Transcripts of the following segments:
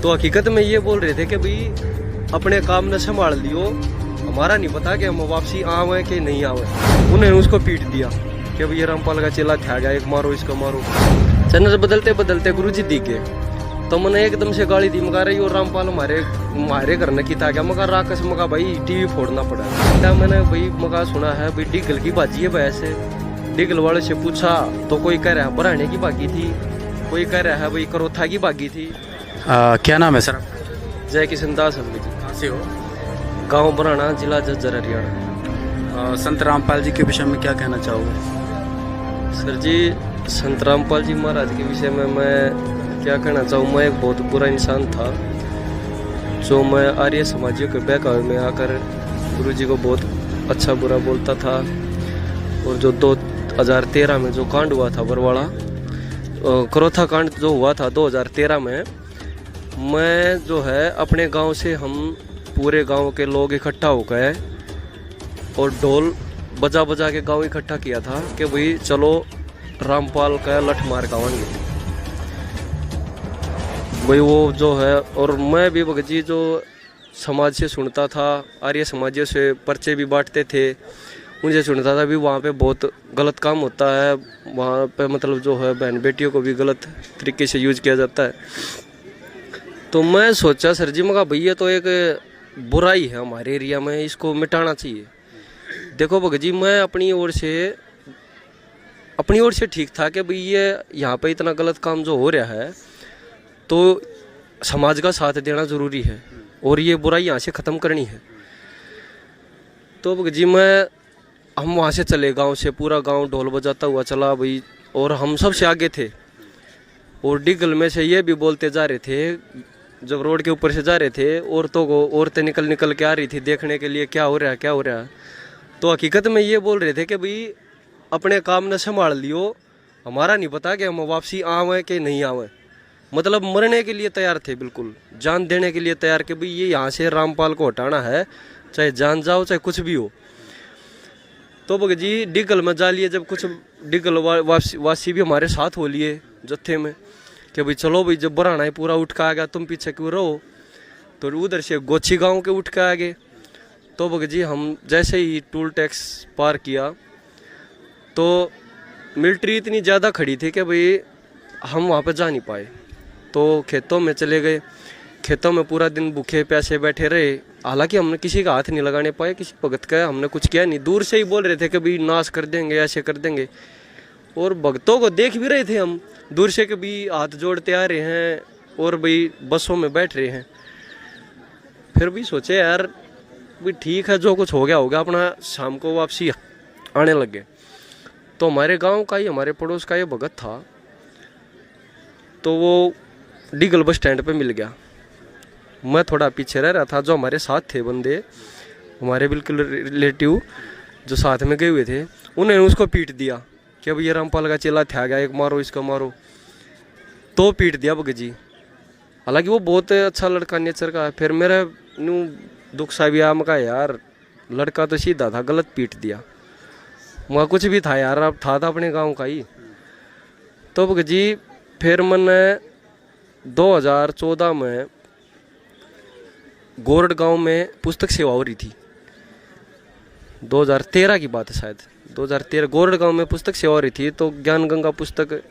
तो हकीकत में ये बोल रहे थे कि भाई अपने काम न संभाल लियो, हमारा नहीं पता कि हम वापसी आवे कि नहीं आवे। उन्होंने उसको पीट दिया कि भाई ये रामपाल का चेला था गया, एक मारो इसको मारो। चैनल बदलते बदलते गुरुजी दिख गए तो मैंने एकदम से गाली दी, मगा रही और रामपाल हमारे घर की था क्या, मगा राकस, मगा भाई टीवी फोड़ना पड़ा। क्या मैंने भाई मगा सुना है भाई डिगल की बाजी है, वैसे डिगल वाले से पूछा तो कोई कह रहा है बराने की बागी थी, कोई कह रहा है भाई करोथा की बागी थी। क्या नाम है सर? जय किशन दास जी। कहाँ से हो? गांव बराना, जिला झज्जर, हरियाणा। संत रामपाल जी के विषय में क्या कहना चाहोगे? सर जी, संत रामपाल जी महाराज के विषय में मैं क्या कहना चाहूँ, मैं एक बहुत बुरा इंसान था जो मैं आर्य समाजियों के बहकावे में आकर गुरु जी को बहुत अच्छा बुरा बोलता था। और जो 2013 में जो कांड हुआ था बरवाड़ा, करोथा कांड जो हुआ था 2013 में, मैं जो है अपने गांव से हम पूरे गांव के लोग इकट्ठा हो गए और ढोल बजा बजा के गांव इकट्ठा किया था कि भाई चलो रामपाल का लठ मार गावेंगे भाई वो जो है। और मैं भी भगत जी जो समाज से सुनता था, आर्य समाजियों से पर्चे भी बांटते थे, उनसे सुनता था भी वहाँ पे बहुत गलत काम होता है, वहाँ पे मतलब जो है बहन बेटियों को भी गलत तरीके से यूज किया जाता है। तो मैं सोचा सर जी, मगा भैया तो एक बुराई है हमारे एरिया में, इसको मिटाना चाहिए। देखो भगत जी, मैं अपनी ओर से ठीक था कि भाई ये यहाँ पे इतना गलत काम जो हो रहा है तो समाज का साथ देना ज़रूरी है और ये बुराई यहाँ से ख़त्म करनी है। तो भगत जी हम वहाँ से चले, गांव से पूरा गांव ढोल बजाता हुआ चला भाई, और हम सबसे आगे थे। और डिगल में से ये भी बोलते जा रहे थे, जब रोड के ऊपर से जा रहे थे औरतें निकल के आ रही थी देखने के लिए क्या हो रहा है क्या हो रहा है। तो हकीकत में ये बोल रहे थे कि भाई अपने काम न संभाल लियो, हमारा नहीं पता कि हम वापसी आवे कि नहीं आवे। मतलब मरने के लिए तैयार थे, बिल्कुल जान देने के लिए तैयार कि भाई ये यहाँ से रामपाल को हटाना है, चाहे जान जाओ चाहे कुछ भी हो। तो भगत जी डिगल में जा लिए, जब कुछ डिगल वासी भी हमारे साथ हो लिए जत्थे में कि भाई चलो भाई, जब बराना है पूरा उठ के आ गया, तुम पीछे क्यों रहो। तो उधर से गोची गांव के उठ के आ गए। तो भगत जी हम जैसे ही टोल टैक्स पार किया तो मिलिट्री इतनी ज़्यादा खड़ी थी कि भाई हम वहाँ पे जा नहीं पाए। तो खेतों में चले गए, खेतों में पूरा दिन भूखे प्यासे बैठे रहे। हालांकि हमने किसी का हाथ नहीं लगाने पाए, किसी भगत का हमने कुछ किया नहीं। दूर से ही बोल रहे थे कि भाई नाश कर देंगे, ऐसे कर देंगे। और भक्तों को देख भी रहे थे हम दूर से कि भाई हाथ जोड़ते आ रहे हैं और भाई बसों में बैठ रहे हैं। फिर भी सोचे यार भाई ठीक है, जो कुछ हो गया, अपना शाम को वापसी आने लग गए। तो हमारे गांव का ही, हमारे पड़ोस का ये भगत था, तो वो डिगल बस स्टैंड पे मिल गया। मैं थोड़ा पीछे रह रहा था, जो हमारे साथ थे बंदे, हमारे बिल्कुल रिलेटिव जो साथ में गए हुए थे, उन्होंने उसको पीट दिया कि अब ये रामपाल का चेला था गया, एक मारो इसको मारो। तो पीट दिया भगत जी। हालांकि वो बहुत अच्छा लड़का नेचर का है। फिर मेरा न्यू दुख सा भी आया, मैं कहा यार लड़का तो सीधा था, गलत पीट दिया। वहाँ कुछ भी था यार, अब था अपने गांव का ही। तो भगत जी फिर मैंने 2014 में गोरड गांव में पुस्तक सेवा हो रही थी, 2013 की बात है शायद, 2013 गोरड गांव में पुस्तक सेवा हो रही थी। तो ज्ञान गंगा पुस्तक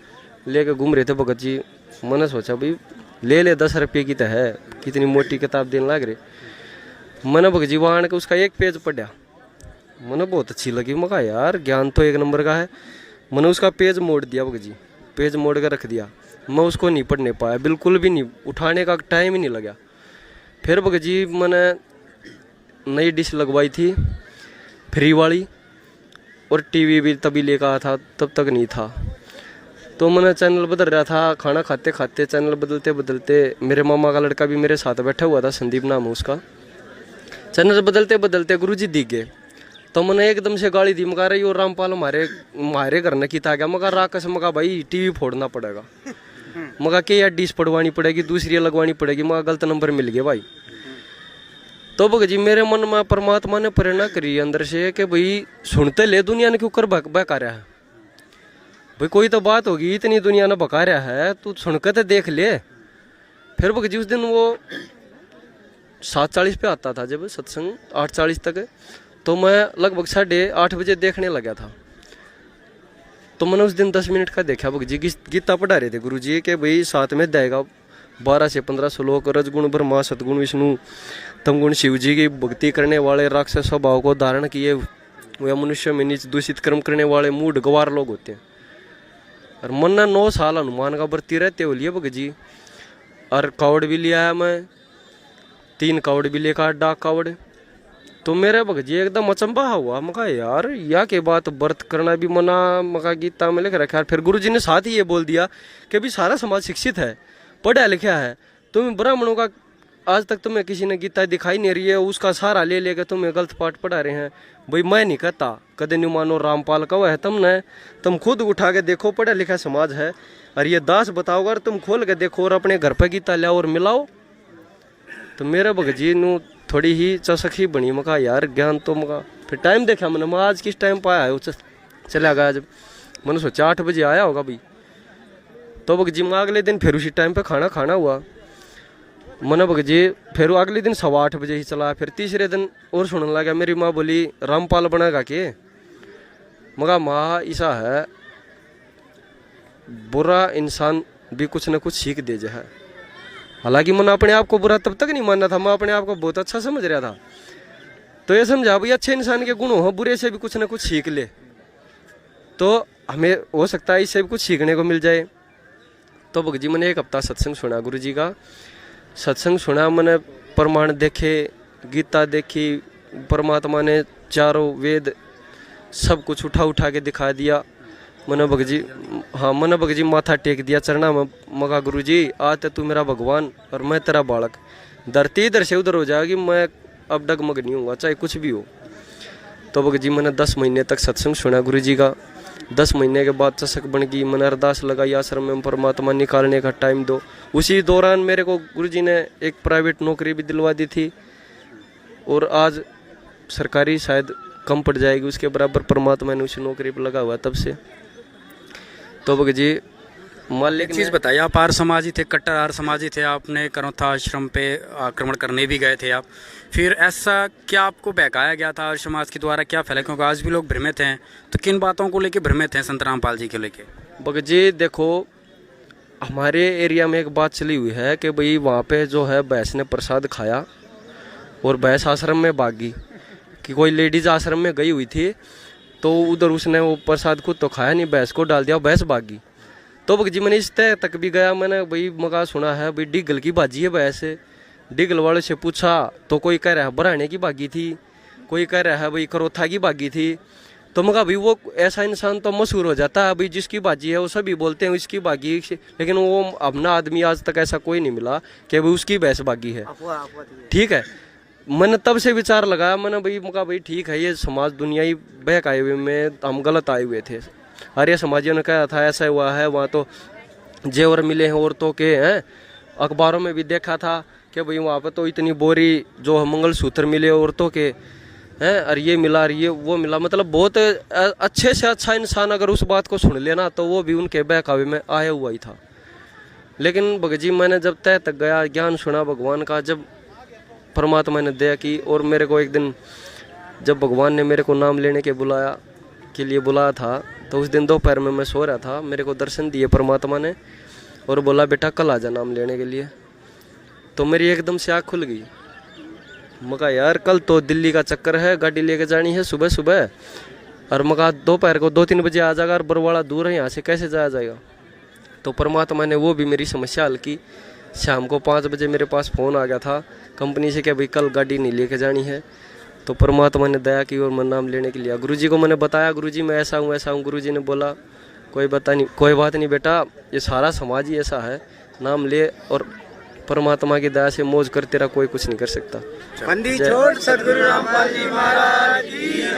लेके घूम रहे थे भगत जी। मैंने सोचा भाई ले 10 रुपये की तो है, कितनी मोटी किताब देने लग रहे। मैंने भगत जी वहाँ आने के उसका एक पेज पढ़ा, मैंने बहुत अच्छी लगी। मैं कहा यार ज्ञान तो एक नंबर का है। मैंने उसका पेज मोड़ दिया भगत जी, पेज मोड़ कर रख दिया। मैं उसको नहीं पढ़ने पाया, बिल्कुल भी नहीं, उठाने का टाइम ही नहीं लगा। फिर भगत जी मैंने नई डिश लगवाई थी फ्री वाली, और टीवी भी तभी लेकर आया था, तब तक नहीं था। तो मैंने चैनल बदल रहा था, खाना खाते खाते चैनल बदलते बदलते मेरे मामा का लड़का भी मेरे साथ बैठा हुआ था, संदीप नाम है उसका। चैनल बदलते बदलते गुरु जी दिख गए तो मैंने एकदम से गाली दी, मगा रही और रामपाल हमारे घर की था गया, मगा राकस, मगा भाई टीवी फोड़ना पड़ेगा, मगा के यार डिश पड़वानी पड़ेगी, दूसरी लगवानी पड़ेगी, मगा गलत नंबर मिल गया भाई। तो भगत जी मेरे मन में परमात्मा ने प्रेरणा करी अंदर से कि भाई सुनते ले, दुनिया ने क्यों कर बहका रहा है भाई, कोई तो बात होगी, इतनी दुनिया ने बका रहा है, तू सुनकर तो देख ले। फिर भगत जी उस दिन वो 7:40 पे आता था जब सत्संग, 8:40 तक, तो मैं लगभग 8:30 बजे देखने लगा था। तो मैंने उस दिन 10 मिनट का देखा। भगत जी गीता पढ़ा रहे थे गुरु जी के भाई साथ में देगा 12 से 15 श्लोक, रजगुण ब्रह्मा सतगुण विष्णु तमगुण शिव जी की भक्ति करने वाले राक्षस स्वभाव को धारण किए वह मनुष्य में नीच दूषित कर्म करने वाले मूढ़ गवार लोग होते हैं। और मन ने 9 साल हनुमान का बरती रहते हो लिए भगत जी। और कावड़ भी लिया है मैं, 3 कावड़ भी लेकर, डाक कावड़। तो मेरे भगत जी एकदम अचंबा हुआ। मैं कहा यार या के बात व्रत करना भी मना, मका गीता में लिख रखा है। फिर गुरु जी ने साथ ही ये बोल दिया कि भी सारा समाज शिक्षित है, पढ़ा लिखा है, तुम ब्राह्मणों का आज तक तुम्हें किसी ने गीता दिखाई नहीं रही है, उसका सहारा ले लेकर तुम्हें गलत पाठ पढ़ा रहे हैं। भाई मैं नहीं कहता, कदे नहीं मानो रामपाल का है तुमने, तुम खुद उठा के देखो, पढ़ा लिखा समाज है। और ये दास बताओगे, तुम खोल के देखो और अपने घर पर गीता लाओ और मिलाओ। तो मेरे भगत जी ने थोड़ी ही चौसखी बनी। मका यार ज्ञान तो मका फिर टाइम देखा मैंने, मैं आज किस टाइम पर आया है, चला गया। जब मैंने सोचा 8 बजे आया होगा भाई, तो भगत जी मैं अगले दिन फिर उसी टाइम पे खाना हुआ। मैंने भगत जी फिर अगले दिन 8:15 बजे ही चला। फिर तीसरे दिन और सुनने लगा, मेरी माँ बोली रामपाल बनेगा के? मगा माँ ऐसा है, बुरा इंसान भी कुछ न कुछ सीख दे है। हालांकि मैंने अपने आप को बुरा तब तक नहीं मानना था, मैं अपने आप को बहुत अच्छा समझ रहा था। तो ये समझा भाई अच्छे इंसान के गुण हो, बुरे से भी कुछ न कुछ सीख ले, तो हमें हो सकता है इससे भी कुछ सीखने को मिल जाए। तो भगत जी मैंने 1 हफ्ता सत्संग सुना, गुरु जी का सत्संग सुना। मैंने प्रमाण देखे, गीता देखी, परमात्मा ने चारों वेद सब कुछ उठा के दिखा दिया। मैंने भगत जी, हाँ मैंने भगत जी माथा टेक दिया चरना में। मगा गुरु जी आज तो तू मेरा भगवान और मैं तेरा बालक, धरती इधर से उधर हो जाएगी, मैं अब डगमग नहीं हूँगा चाहे कुछ भी हो। तो भगत जी मैंने 10 महीने तक सत्संग सुना गुरु जी का। 10 महीने के बाद चषक बन गई। मैंने अरदास लगाई आश्रम में परमात्मा निकालने का टाइम दो। उसी दौरान मेरे को गुरुजी ने एक प्राइवेट नौकरी भी दिलवा दी थी, और आज सरकारी शायद कम पड़ जाएगी, उसके बराबर परमात्मा ने उसी नौकरी पर लगा हुआ तब से। तो भगत जी मालिक एक चीज़ बताइए, आप आर्य समाजी थे, कट्टर आर्य समाजी थे, आपने करौथा आश्रम पे आक्रमण करने भी गए थे आप, फिर ऐसा क्या आपको बहकाया गया था आर्य समाज के द्वारा, क्या फैला? क्योंकि आज भी लोग भ्रमित हैं, तो किन बातों को लेकर भ्रमित हैं संत रामपाल जी को लेके? भगत जी देखो, हमारे एरिया में एक बात चली हुई है कि भाई वहाँ पे जो है भैंस ने प्रसाद खाया और भैंस आश्रम में भागी, कि कोई लेडीज आश्रम में गई हुई थी, तो उधर उसने वो प्रसाद खुद तो खाया नहीं, भैंस को डाल दिया, भैंस भागी। तो भगत जी मैंने इस तय तक भी गया, मैंने भाई मगा सुना है भाई डिगल की भाजी है भैंस। डिगल वाले से पूछा तो कोई कह रहा है बराने की भागी थी, कोई कह रहा है भाई करौथा की भागी थी। तो मगा भाई वो ऐसा इंसान तो मशहूर हो जाता है, भाई जिसकी बाजी है वो सभी बोलते हैं इसकी बागी, लेकिन वो अपना आदमी आज तक ऐसा कोई नहीं मिला कि भाई उसकी भैंस बागी है। ठीक है, मैंने तब से विचार लगाया, मैंने भाई मगा भाई ठीक है, ये समाज दुनिया ही बहक आए हुए में हम गलत आए हुए थे। आर्य समाजियों ने कहा था ऐसा हुआ है, वहाँ तो जेवर मिले हैं औरतों के, हैं अखबारों में भी देखा था कि भाई वहाँ पर तो इतनी बोरी जो मंगलसूत्र मिले औरतों के हैं, और ये मिला और ये वो मिला। मतलब बहुत अच्छे से अच्छा इंसान अगर उस बात को सुन लेना तो वो भी उनके बहकावे में आया हुआ ही था। लेकिन भगत जी मैंने जब तय तक गया, ज्ञान सुना भगवान का, जब परमात्मा ने दया की, और मेरे को एक दिन जब भगवान ने मेरे को नाम लेने के लिए बुलाया था, तो उस दिन दोपहर में मैं सो रहा था, मेरे को दर्शन दिए परमात्मा ने और बोला बेटा कल आजा नाम लेने के लिए। तो मेरी एकदम से आँख खुल गई। मगा यार कल तो दिल्ली का चक्कर है, गाड़ी लेके जानी है सुबह सुबह, और मगा दोपहर को 2-3 बजे आ जाएगा, और बरवाड़ा दूर है यहाँ से, कैसे जाया जाएगा? तो परमात्मा ने वो भी मेरी समस्या हल की। शाम को 5 बजे मेरे पास फ़ोन आ गया था कंपनी से कि भाई कल गाड़ी नहीं लेके जानी है। तो परमात्मा ने दया की और मैं नाम लेने के लिए गुरुजी को मैंने बताया, गुरुजी मैं ऐसा हूँ। गुरुजी ने बोला कोई बात नहीं बेटा, ये सारा समाज ही ऐसा है, नाम ले और परमात्मा की दया से मौज कर, तेरा कोई कुछ नहीं कर सकता। बंदी छोड़ सद्गुरु रामपाल जी महाराज की।